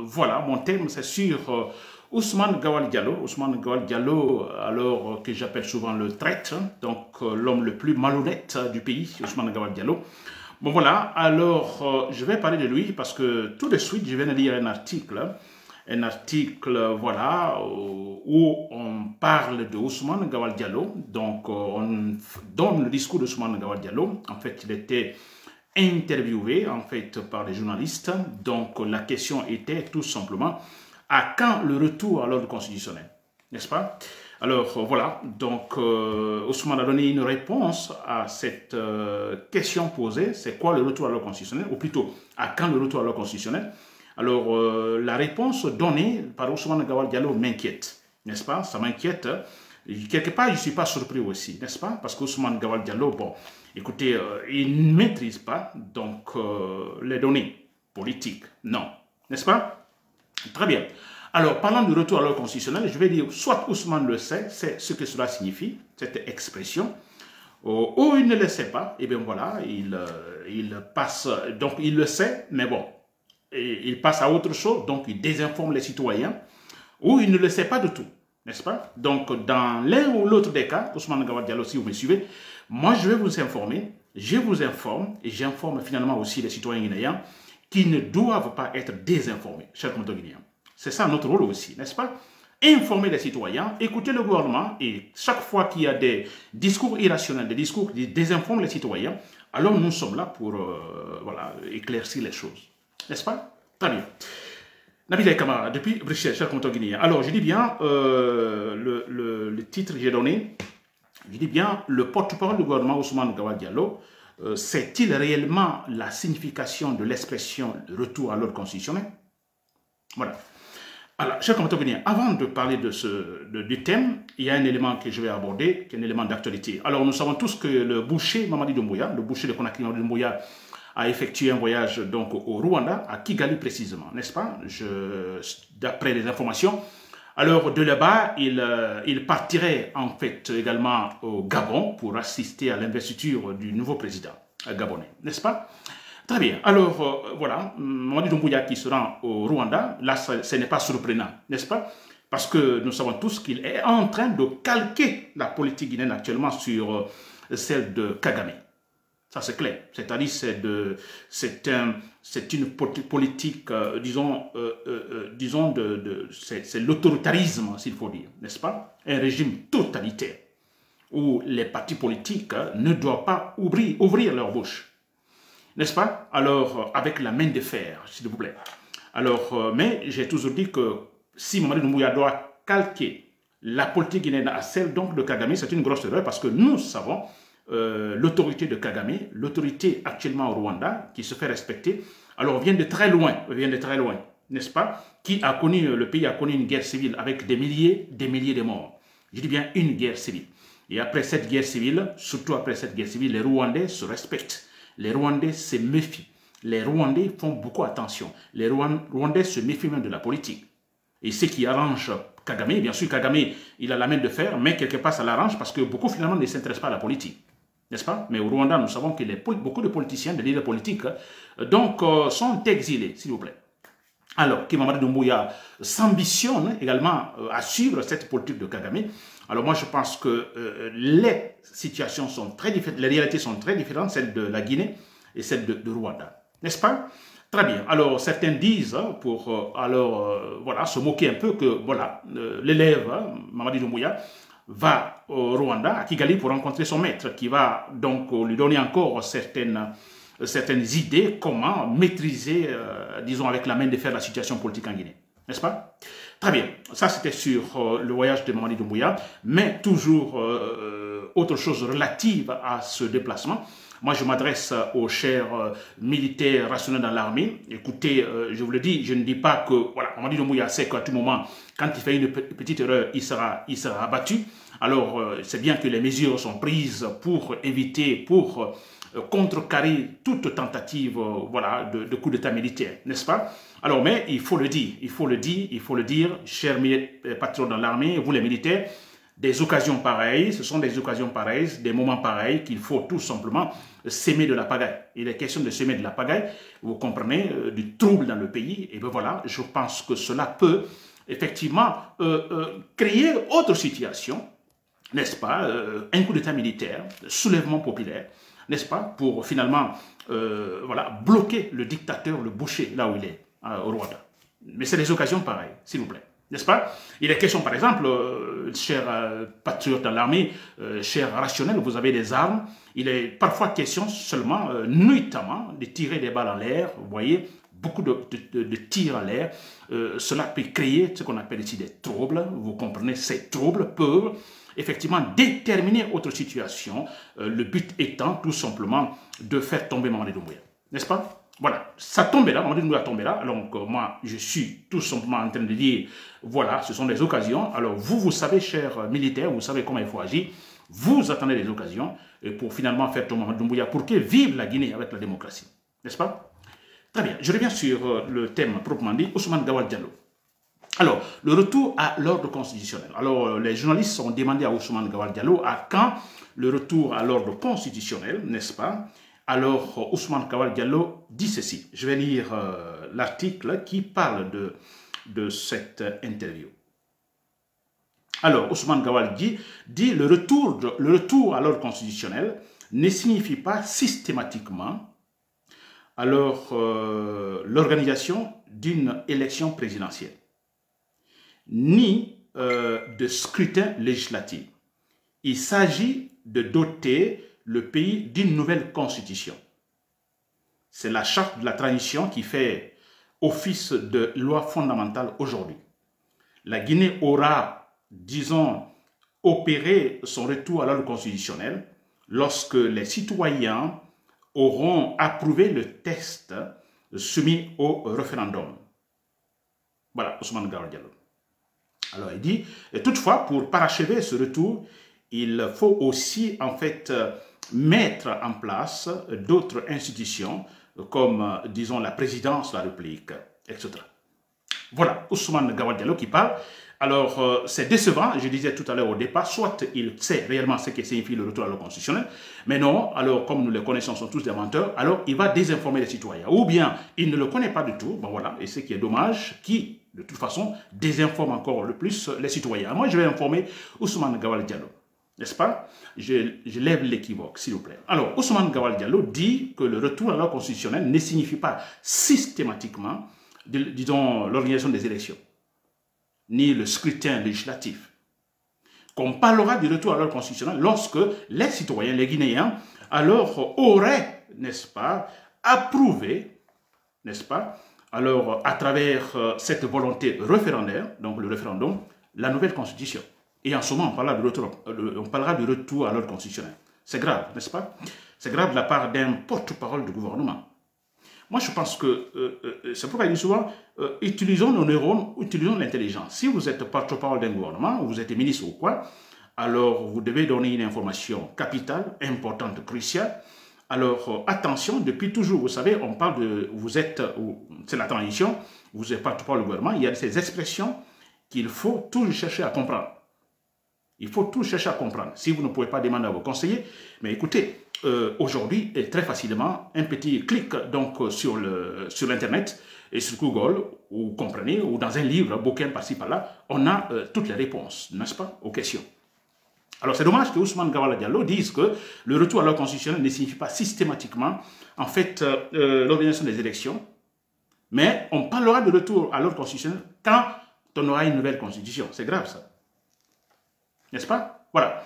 voilà, mon thème, c'est sur Ousmane Gawal Diallo. Ousmane Gawal Diallo, alors que j'appelle souvent le traître, donc l'homme le plus malhonnête du pays, Ousmane Gawal Diallo. Bon voilà, alors je vais parler de lui parce que tout de suite, je viens de lire un article, voilà, où on parle de Ousmane Gawal Diallo. Donc, on donne le discours de Ousmane Gawal Diallo. En fait, il était interviewé, en fait, par des journalistes. Donc, la question était tout simplement, à quand le retour à l'ordre constitutionnel? N'est-ce pas? Alors, voilà. Donc, Ousmane a donné une réponse à cette question posée. C'est quoi le retour à l'ordre constitutionnel? Ou plutôt, à quand le retour à l'ordre constitutionnel? Alors, la réponse donnée par Ousmane Gawal Diallo m'inquiète, n'est-ce pas? Ça m'inquiète. Quelque part, je ne suis pas surpris aussi, n'est-ce pas? Parce qu'Ousmane Gawal Diallo, bon, écoutez, il ne maîtrise pas donc les données politiques, non, n'est-ce pas? Très bien. Alors, parlant du retour à l'ordre constitutionnel, je vais dire, soit Ousmane le sait, c'est ce que cela signifie, cette expression, ou il ne le sait pas, et bien voilà, il passe, donc il le sait, mais bon, il passe à autre chose, donc il désinforme les citoyens, ou il ne le sait pas du tout, n'est-ce pas? Donc, dans l'un ou l'autre des cas, Ousmane Gawal Diallo, si vous me suivez, moi je vais vous informer, je vous informe, et j'informe finalement aussi les citoyens guinéens qui ne doivent pas être désinformés, chers compatriotes guinéens. C'est ça notre rôle aussi, n'est-ce pas? Informer les citoyens, écouter le gouvernement, et chaque fois qu'il y a des discours irrationnels, des discours qui désinforment les citoyens, alors nous sommes là pour voilà, éclaircir les choses. N'est-ce pas? Très bien. Nabil Kamara, depuis Bruxelles, cher compteur guinéen. Alors, je dis bien, le titre que j'ai donné, je dis bien, le porte-parole du gouvernement Ousmane Gawal Diallo, c'est-il réellement la signification de l'expression « retour à l'ordre constitutionnel » ? Voilà. Alors, cher compteur guinéen, avant de parler du thème, il y a un élément que je vais aborder, qui est un élément d'actualité. Alors, nous savons tous que le boucher Mamadi Doumbouya, le boucher de Conakry Mamadi Doumbouya, a effectué un voyage donc au Rwanda, à Kigali précisément, n'est-ce pas? D'après les informations. Alors de là-bas, il partirait en fait également au Gabon pour assister à l'investiture du nouveau président gabonais, n'est-ce pas? Très bien. Alors voilà, Mamadi Doumbouya qui se rend au Rwanda, là ce n'est pas surprenant, n'est-ce pas? Parce que nous savons tous qu'il est en train de calquer la politique guinéenne actuellement sur celle de Kagame. Ça, c'est clair. C'est-à-dire, c'est une politique, c'est l'autoritarisme, s'il faut dire, n'est-ce pas? Un régime totalitaire où les partis politiques ne doivent pas ouvrir leur bouche, n'est-ce pas? Alors, avec la main de fer, s'il vous plaît. Alors, mais j'ai toujours dit que si Mamadi Doumbouya doit calquer la politique guinéenne à celle donc de Kagame, c'est une grosse erreur parce que nous savons l'autorité de Kagame, l'autorité actuellement au Rwanda, qui se fait respecter, alors vient de très loin, n'est-ce pas? Le pays a connu une guerre civile avec des milliers de morts. Je dis bien une guerre civile. Et après cette guerre civile, surtout après cette guerre civile, les Rwandais se respectent. Les Rwandais se méfient. Les Rwandais font beaucoup attention. Les Rwandais se méfient même de la politique. Et ce qui arrange Kagame, bien sûr, Kagame, il a la main de fer, mais quelque part ça l'arrange parce que beaucoup finalement ne s'intéressent pas à la politique. N'est-ce pas? Mais au Rwanda, nous savons que beaucoup de politiciens, de leaders politiques, donc sont exilés, s'il vous plaît. Alors, que Mamadi Doumbouya s'ambitionne également à suivre cette politique de Kagame. Alors moi, je pense que les situations sont très différentes, les réalités sont très différentes, celle de la Guinée et celle de Rwanda. N'est-ce pas? Très bien. Alors, certains disent, pour voilà, se moquer un peu, que voilà, l'élève, Mamadi Doumbouya, va au Rwanda, à Kigali, pour rencontrer son maître, qui va donc lui donner encore certaines idées, comment maîtriser, disons, avec la main de fer la situation politique en Guinée. N'est-ce pas? Très bien. Ça, c'était sur le voyage de Mamadi Doumbouya, mais toujours autre chose relative à ce déplacement. Moi, je m'adresse aux chers militaires rationnels dans l'armée. Écoutez, je vous le dis, je ne dis pas que, voilà, Mamadi Doumbouya sait qu'à tout moment, quand il fait une petite erreur, il sera abattu. Alors, c'est bien que les mesures sont prises pour éviter, pour contrecarrer toute tentative voilà, de coup d'état militaire, n'est-ce pas? Alors, mais il faut le dire, chers patriotes dans l'armée, vous les militaires, des occasions pareilles, ce sont des occasions pareilles, des moments pareils qu'il faut tout simplement s'aimer de la pagaille. Il est question de s'aimer de la pagaille, vous comprenez, du trouble dans le pays. Et bien voilà, je pense que cela peut effectivement créer autre situation, n'est-ce pas, un coup d'état militaire, soulèvement populaire, n'est-ce pas, pour finalement voilà, bloquer le dictateur, le boucher, là où il est, au Rwanda. Mais c'est des occasions pareilles, s'il vous plaît. N'est-ce pas? Il est question, par exemple, chers patriotes dans l'armée, chers rationnels, vous avez des armes. Il est parfois question seulement, nuitamment, de tirer des balles en l'air. Vous voyez, beaucoup de tirs en l'air. Cela peut créer ce qu'on appelle ici des troubles. Vous comprenez, ces troubles peuvent effectivement déterminer autre situation. Le but étant tout simplement de faire tomber Mamadi Doumbouya. N'est-ce pas? Voilà, ça tombe là, Mamadi Doumbouya tombe là. Donc moi, je suis tout simplement en train de dire, voilà, ce sont des occasions. Alors vous savez, chers militaires, vous savez comment il faut agir. Vous attendez des occasions pour finalement faire tomber Mamadi Doumbouya pour que vive la Guinée avec la démocratie. N'est-ce pas? Très bien, je reviens sur le thème proprement dit, Ousmane Gawal Diallo. Alors, le retour à l'ordre constitutionnel. Alors, les journalistes ont demandé à Ousmane Gawal Diallo à quand le retour à l'ordre constitutionnel, n'est-ce pas? Alors, Ousmane Gawal Diallo dit ceci. Je vais lire l'article qui parle de cette interview. Alors, Ousmane Gawal dit le retour à l'ordre constitutionnel ne signifie pas systématiquement alors l'organisation d'une élection présidentielle, ni de scrutin législatif. Il s'agit de doter le pays d'une nouvelle constitution. C'est la charte de la transition qui fait office de loi fondamentale aujourd'hui. La Guinée aura, disons, opéré son retour à l'ordre constitutionnel lorsque les citoyens auront approuvé le texte soumis au référendum. Voilà, Ousmane Gawal Diallo. Alors il dit, toutefois, pour parachever ce retour, il faut aussi en fait mettre en place d'autres institutions comme, disons, la présidence de la République, etc. Voilà, Ousmane Gawal Diallo qui parle. Alors, c'est décevant, je disais tout à l'heure au départ, soit il sait réellement ce que signifie le retour à l'ordre constitutionnel, mais non, alors comme nous le connaissons, sont tous des menteurs, alors il va désinformer les citoyens. Ou bien, il ne le connaît pas du tout, bon voilà, et ce qui est dommage, qui, de toute façon, désinforme encore le plus les citoyens. Moi, je vais informer Ousmane Gawal Diallo, n'est-ce pas? Je lève l'équivoque, s'il vous plaît. Alors, Ousmane Gawal Diallo dit que le retour à l'ordre constitutionnel ne signifie pas systématiquement, disons, l'organisation des élections, ni le scrutin législatif. Qu'on parlera du retour à l'ordre constitutionnel lorsque les citoyens, les Guinéens, alors auraient, n'est-ce pas, approuvé, n'est-ce pas, alors à travers cette volonté référendaire, donc le référendum, la nouvelle constitution. Et en ce moment, on parlera du retour à l'ordre constitutionnel. C'est grave, n'est-ce pas? C'est grave de la part d'un porte-parole du gouvernement. Moi, je pense que c'est pourquoi il dit souvent, utilisons nos neurones, utilisons l'intelligence. Si vous êtes porte-parole d'un gouvernement, ou vous êtes ministre ou quoi, alors vous devez donner une information capitale, importante, cruciale. Alors, attention, depuis toujours, vous savez, on parle de, c'est la transition, vous êtes porte-parole du gouvernement, il y a ces expressions qu'il faut toujours chercher à comprendre. Il faut tout chercher à comprendre. Si vous ne pouvez pas demander à vos conseillers, mais écoutez, aujourd'hui, très facilement, un petit clic donc sur l'internet et sur Google, vous comprenez, ou dans un livre, bouquin par-ci par-là, on a toutes les réponses, n'est-ce pas, aux questions. Alors c'est dommage que Ousmane Gawal Diallo dise que le retour à l'ordre constitutionnel ne signifie pas systématiquement, en fait, l'organisation des élections, mais on parlera de retour à l'ordre constitutionnel quand on aura une nouvelle constitution. C'est grave ça. N'est-ce pas? Voilà.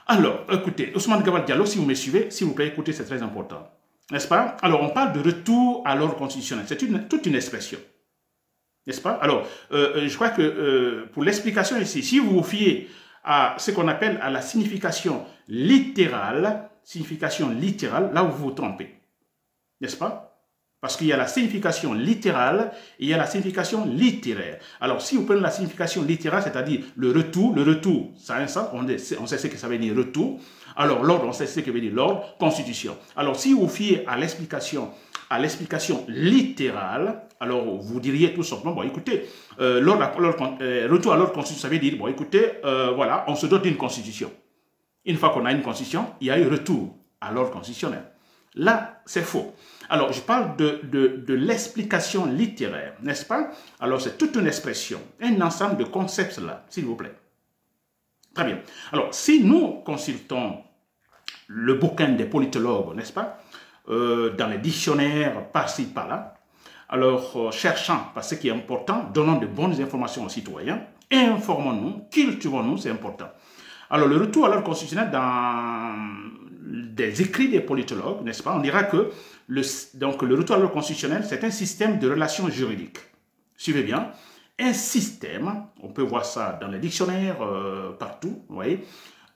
Alors, écoutez, Ousmane Gawal Diallo, si vous me suivez, s'il vous plaît, écoutez, c'est très important. N'est-ce pas? Alors, on parle de retour à l'ordre constitutionnel. C'est toute une expression. N'est-ce pas? Alors, je crois que pour l'explication ici, si vous vous fiez à ce qu'on appelle à la signification littérale, là où vous vous trompez. N'est-ce pas? Parce qu'il y a la signification littérale et il y a la signification littéraire. Alors, si vous prenez la signification littérale, c'est-à-dire le retour, ça a un sens, on sait ce que ça veut dire retour. Alors, l'ordre, on sait ce que veut dire l'ordre, constitution. Alors, si vous fiez à l'explication, à l'explication littérale, alors vous diriez tout simplement, bon écoutez, retour à l'ordre constitutionnel, ça veut dire, bon écoutez, voilà, on se dote d'une constitution. Une fois qu'on a une constitution, il y a eu retour à l'ordre constitutionnel. Là, c'est faux. Alors, je parle de l'explication littéraire, n'est-ce pas? Alors, c'est toute une expression, un ensemble de concepts là, s'il vous plaît. Très bien. Alors, si nous consultons le bouquin des politologues, n'est-ce pas, dans les dictionnaires, par-ci, par-là, alors, cherchant, parce que ce qui est important, donnons de bonnes informations aux citoyens, informons-nous, cultivons-nous, c'est important. Alors, le retour à l'ordre constitutionnel dans des écrits des politologues, n'est-ce pas, on dira que le retour à l'ordre constitutionnel, c'est un système de relations juridiques. Suivez bien, un système, on peut voir ça dans les dictionnaires, partout, vous voyez,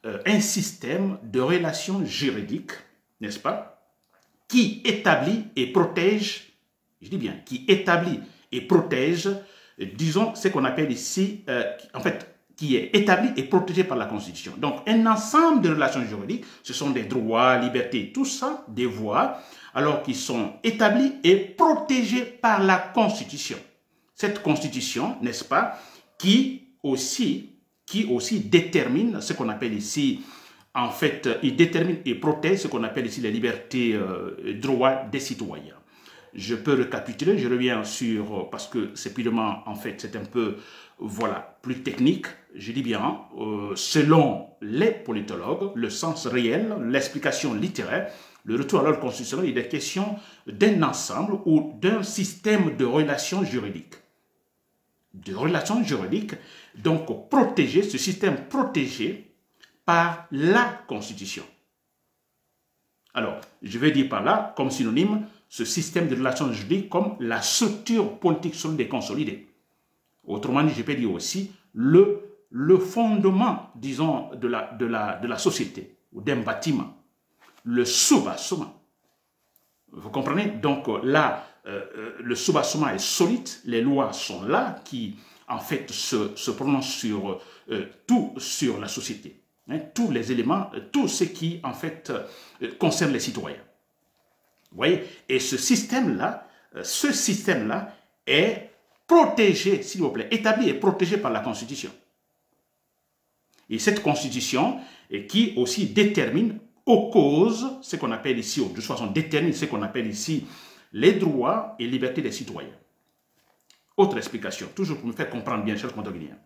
un système de relations juridiques, n'est-ce pas, qui établit et protège, je dis bien, qui établit et protège, disons, ce qu'on appelle ici, en fait, qui est établi et protégé par la Constitution. Donc, un ensemble de relations juridiques, ce sont des droits, libertés, tout ça, des voies, alors qui sont établis et protégés par la Constitution. Cette Constitution, n'est-ce pas, qui aussi détermine ce qu'on appelle ici, en fait, il détermine et protège ce qu'on appelle ici les libertés, droits des citoyens. Je peux récapituler, je reviens sur, parce que c'est purement, en fait, c'est un peu, voilà, plus technique, je dis bien, selon les politologues, le sens réel, l'explication littéraire, le retour à l'ordre constitutionnel, il est question d'un ensemble ou d'un système de relations juridiques. De relations juridiques, donc protégé, ce système protégé par la Constitution. Alors, je vais dire par là, comme synonyme, ce système de relations juridiques comme la structure politique solide et consolidée. Autrement dit, je peux dire aussi le fondement, disons, de la société ou d'un bâtiment, le soubassement. Vous comprenez? Donc là, le soubassement est solide, les lois sont là qui, en fait, se prononcent sur tout sur la société. Hein, tous les éléments, tout ce qui, en fait, concerne les citoyens. Vous voyez? Et ce système-là est protégé, s'il vous plaît, établi et protégé par la Constitution. Et cette Constitution qui aussi détermine aux causes, ce qu'on appelle ici, de toute façon détermine ce qu'on appelle ici les droits et libertés des citoyens. Autre explication, toujours pour me faire comprendre bien, cher consanguin.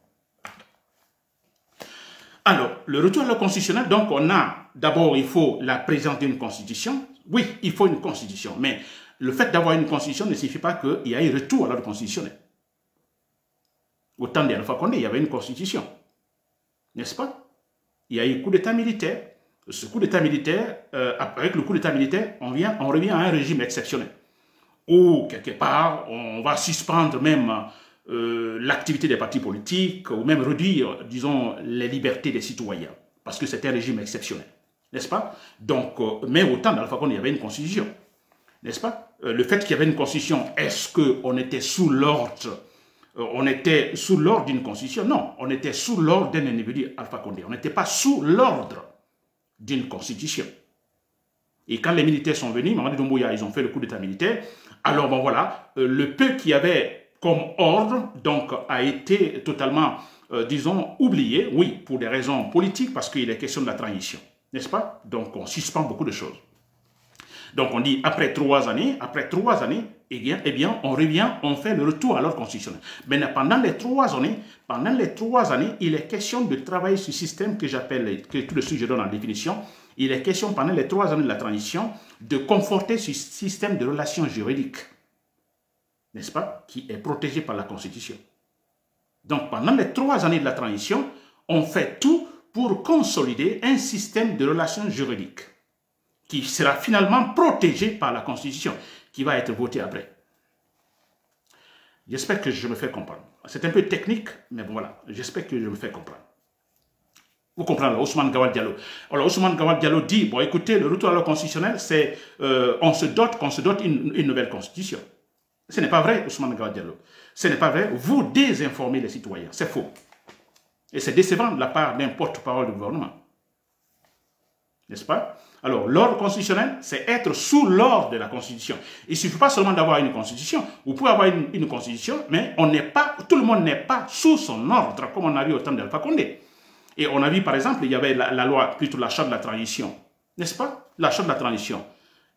Alors, le retour à l'ordre constitutionnel, donc on a, d'abord il faut la présence d'une constitution. Oui, il faut une constitution, mais le fait d'avoir une constitution ne signifie pas qu'il y a un retour à l'ordre constitutionnel. Au temps d'Alpha Condé, il y avait une constitution, n'est-ce pas? Il y a eu un coup d'État militaire. Ce coup d'État militaire, avec le coup d'État militaire, on revient à un régime exceptionnel, où quelque part, on va suspendre même l'activité des partis politiques, ou même réduire, disons, les libertés des citoyens, parce que c'est un régime exceptionnel, n'est-ce pas? Donc, mais au temps d'Alpha Condé, il y avait une constitution, n'est-ce pas? Le fait qu'il y avait une constitution, est-ce qu'on était sous l'ordre d'une constitution? Non, on était sous l'ordre d'un individu, Alpha Condé. On n'était pas sous l'ordre d'une constitution. Et quand les militaires sont venus, Mamadi Doumbouya, ils ont fait le coup d'état militaire. Alors, bon voilà, le peu qu'il y avait comme ordre, donc, a été totalement, disons, oublié, oui, pour des raisons politiques, parce qu'il est question de la transition, n'est-ce pas? Donc, on suspend beaucoup de choses. Donc, on dit, après 3 années, eh bien, on revient, on fait le retour à l'ordre constitutionnel. Maintenant, pendant les 3 années, il est question de travailler sur ce système que j'appelle, que tout de suite je donne en définition, il est question, pendant les 3 années de la transition, de conforter ce système de relations juridiques, n'est-ce pas, qui est protégé par la Constitution. Donc, pendant les 3 années de la transition, on fait tout pour consolider un système de relations juridiques qui sera finalement protégé par la Constitution, qui va être votée après. J'espère que je me fais comprendre. C'est un peu technique, mais bon, voilà, j'espère que je me fais comprendre. Vous comprenez, Ousmane Gawal Diallo. Alors, Ousmane Gawal Diallo dit, bon, écoutez, le retour à l'ordre constitutionnel, c'est qu'on se dote une nouvelle constitution. Ce n'est pas vrai, Ousmane Gawal Diallo. Ce n'est pas vrai. Vous désinformez les citoyens. C'est faux. Et c'est décevant de la part d'un porte-parole du gouvernement. n'est-ce pas? Alors, l'ordre constitutionnel, c'est être sous l'ordre de la Constitution. Il ne suffit pas seulement d'avoir une Constitution. Vous pouvez avoir une Constitution, mais tout le monde n'est pas sous son ordre, comme on a vu au temps d'Alpha Condé. Et on a vu, par exemple, il y avait la loi, plutôt la charte de la transition, n'est-ce pas? La charte de la transition.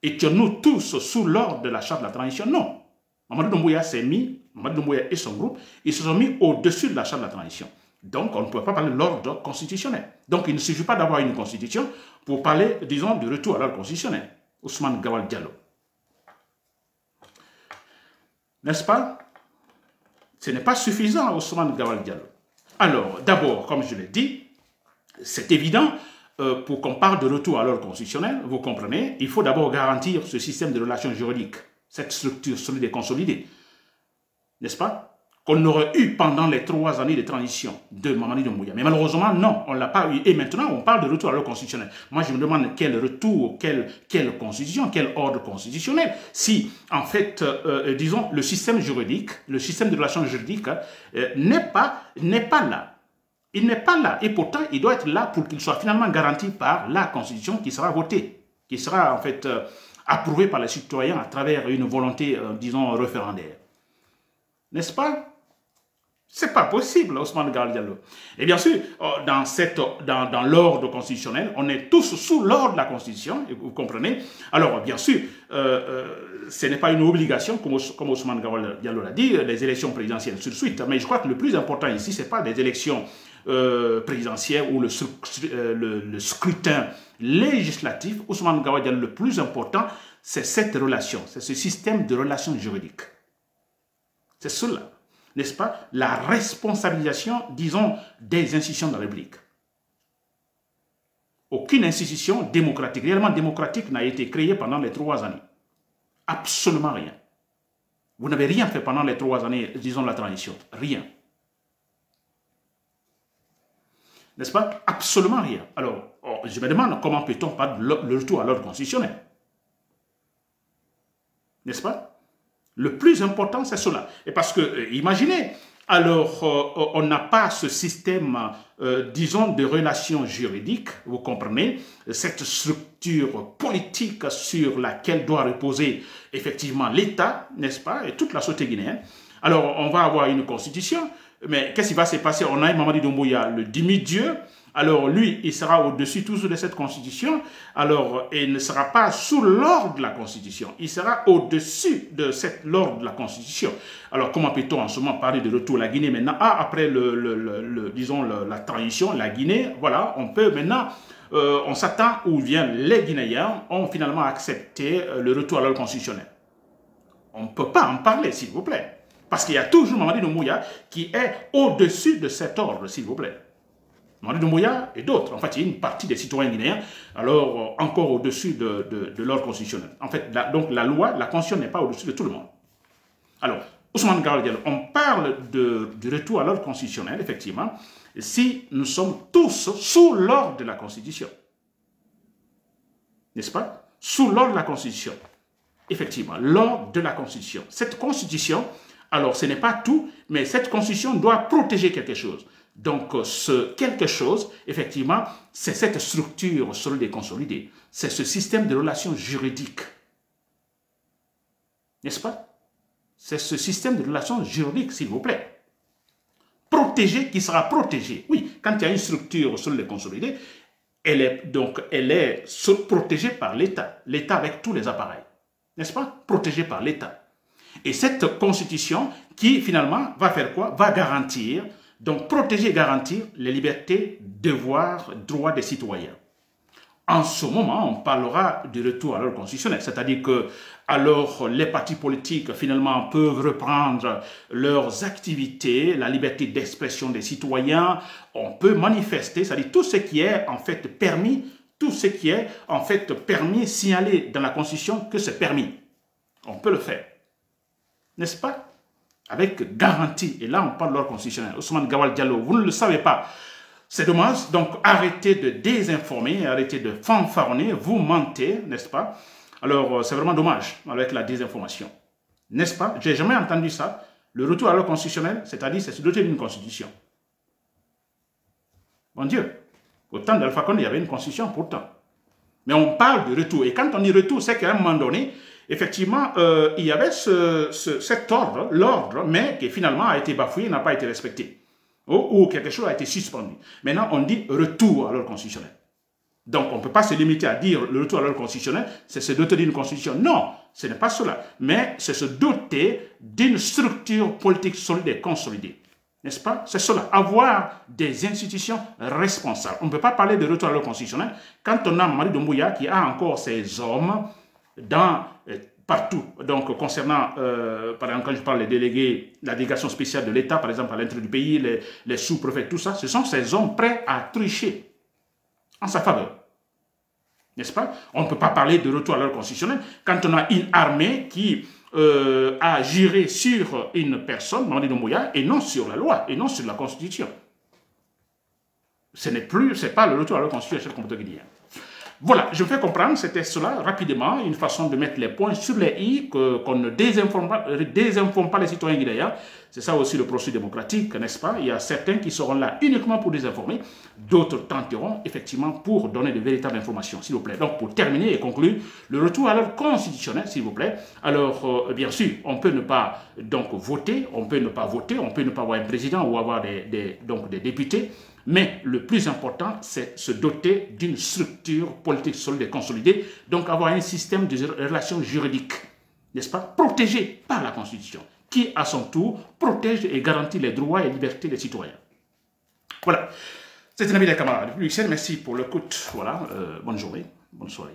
Étions-nous tous sous l'ordre de la charte de la transition? Non. Mamadou Doumbouya s'est mis, Mamadou Doumbouya et son groupe, ils se sont mis au-dessus de la charte de la transition. Donc, on ne peut pas parler de l'ordre constitutionnel. Donc, il ne suffit pas d'avoir une constitution pour parler, disons, du retour à l'ordre constitutionnel. Ousmane Gawal Diallo. N'est-ce pas? Ce n'est pas suffisant, Ousmane Gawal Diallo. Alors, d'abord, comme je l'ai dit, c'est évident, pour qu'on parle de retour à l'ordre constitutionnel, vous comprenez, il faut d'abord garantir ce système de relations juridiques, cette structure solide et consolidée. N'est-ce pas? Qu'on aurait eu pendant les 3 années de transition de Mamadi Doumbouya. Mais malheureusement, non, on ne l'a pas eu. Et maintenant, on parle de retour à l'ordre constitutionnel. Moi, je me demande quel retour, quelle constitution, quel ordre constitutionnel. Si, en fait, disons, le système juridique, le système de relations juridiques n'est pas là. Il n'est pas là. Et pourtant, il doit être là pour qu'il soit finalement garanti par la Constitution qui sera votée, qui sera, en fait, approuvée par les citoyens à travers une volonté, disons, référendaire. N'est-ce pas? C'est pas possible, Ousmane Gawal Diallo. Et bien sûr, dans l'ordre constitutionnel, on est tous sous l'ordre de la Constitution, vous comprenez. Alors, bien sûr, ce n'est pas une obligation, comme Ousmane Gawal Diallo l'a dit, les élections présidentielles sur suite. Mais je crois que le plus important ici, ce n'est pas les élections présidentielles ou le scrutin législatif. Ousmane Gawal Diallo, le plus important, c'est cette relation, c'est ce système de relations juridiques. C'est cela. N'est-ce pas, la responsabilisation, disons, des institutions de la République. Aucune institution démocratique, réellement démocratique, n'a été créée pendant les 3 années. Absolument rien. Vous n'avez rien fait pendant les 3 années, disons, de la transition. Rien. N'est-ce pas? Absolument rien. Alors, je me demande comment peut-on parler de le retour à l'ordre constitutionnel. N'est-ce pas? Le plus important, c'est cela. Et parce que, imaginez, alors, on n'a pas ce système, disons, de relations juridiques, vous comprenez, cette structure politique sur laquelle doit reposer effectivement l'État, n'est-ce pas, et toute la société guinéenne. Alors, on va avoir une constitution, mais qu'est-ce qui va se passer? On a Mamadi Doumbouya, le demi-dieu. Alors, lui, il sera au-dessus toujours de cette constitution. Alors, il ne sera pas sous l'ordre de la constitution. Il sera au-dessus de l'ordre de la constitution. Alors, comment peut-on en ce moment parler de retour à la Guinée maintenant? Après, disons, la transition, la Guinée, voilà, on peut maintenant, on s'attend où les Guinéens ont finalement accepté le retour à l'ordre constitutionnel. On ne peut pas en parler, s'il vous plaît. Parce qu'il y a toujours Mamadi Doumbouya qui est au-dessus de cet ordre, s'il vous plaît. Mamadi Doumbouya et d'autres. En fait, il y a une partie des citoyens guinéens, alors encore au-dessus de l'ordre constitutionnel. En fait, donc la loi, la constitution n'est pas au-dessus de tout le monde. Alors, Ousmane Gawal Diallo, on parle du retour à l'ordre constitutionnel, effectivement, si nous sommes tous sous l'ordre de la Constitution. N'est-ce pas? Sous l'ordre de la Constitution. Effectivement, l'ordre de la Constitution. Cette Constitution, alors ce n'est pas tout, mais cette Constitution doit protéger quelque chose. Donc, ce quelque chose, effectivement, c'est cette structure solide et consolidée. C'est ce système de relations juridiques. N'est-ce pas? C'est ce système de relations juridiques, s'il vous plaît. Protégé, qui sera protégé. Oui, quand il y a une structure solide et consolidée, elle est protégée par l'État. L'État avec tous les appareils. N'est-ce pas? Protégée par l'État. Et cette constitution qui, finalement, va faire quoi? Va garantir, donc protéger et garantir les libertés, devoirs, droits des citoyens. En ce moment, on parlera du retour à l'ordre constitutionnel, c'est-à-dire que alors les partis politiques finalement peuvent reprendre leurs activités, la liberté d'expression des citoyens, on peut manifester, c'est-à-dire tout ce qui est en fait permis, tout ce qui est en fait permis, signalé dans la Constitution que c'est permis. On peut le faire, n'est-ce pas? Avec garantie, et là on parle de l'ordre constitutionnel. Ousmane Gawal Diallo, vous ne le savez pas. C'est dommage, donc arrêtez de désinformer, arrêtez de fanfaronner, vous mentez, n'est-ce pas? Alors, c'est vraiment dommage avec la désinformation. N'est-ce pas? Je n'ai jamais entendu ça. Le retour à l'ordre constitutionnel, c'est-à-dire c'est se doter d'une constitution. Mon Dieu, au temps d'Alpha Condé, il y avait une constitution pourtant. Mais on parle de retour. Et quand on dit retour, c'est qu'à un moment donné, effectivement, il y avait cet ordre, l'ordre, mais qui finalement a été bafoué, n'a pas été respecté. Ou quelque chose a été suspendu. Maintenant, on dit retour à l'ordre constitutionnel. Donc, on ne peut pas se limiter à dire le retour à l'ordre constitutionnel, c'est se doter d'une constitution. Non, ce n'est pas cela. Mais c'est se doter d'une structure politique solide et consolidée. N'est-ce pas? C'est cela. Avoir des institutions responsables. On ne peut pas parler de retour à l'ordre constitutionnel quand on a Mamadi Doumbouya qui a encore ses hommes partout. Donc, concernant, par exemple, quand je parle des délégués, la délégation spéciale de l'État, par exemple, à l'intérieur du pays, les sous-préfets, tout ça, ce sont ces hommes prêts à tricher en sa faveur. N'est-ce pas? On ne peut pas parler de retour à l'ordre constitutionnel quand on a une armée qui a juré sur une personne, Mamadi Doumbouya, et non sur la loi, et non sur la Constitution. Ce n'est pas le retour à l'ordre constitutionnel qu'on peut dire. Voilà, je me fais comprendre, c'était cela, rapidement, une façon de mettre les points sur les i, qu'on ne désinforme pas les citoyens guinéens. C'est ça aussi le processus démocratique, n'est-ce pas? Il y a certains qui seront là uniquement pour désinformer, d'autres tenteront effectivement pour donner de véritables informations, s'il vous plaît. Donc, pour terminer et conclure, le retour à l'ordre constitutionnel, s'il vous plaît. Alors, bien sûr, on peut ne pas donc voter, on peut ne pas avoir un président ou avoir des députés, mais le plus important, c'est se doter d'une structure politique solide et consolidée, donc avoir un système de relations juridiques, n'est-ce pas, protégé par la Constitution, qui, à son tour, protège et garantit les droits et libertés des citoyens. Voilà. C'est un ami des camarades. Merci pour l'écoute. Voilà. Bonne journée, bonne soirée.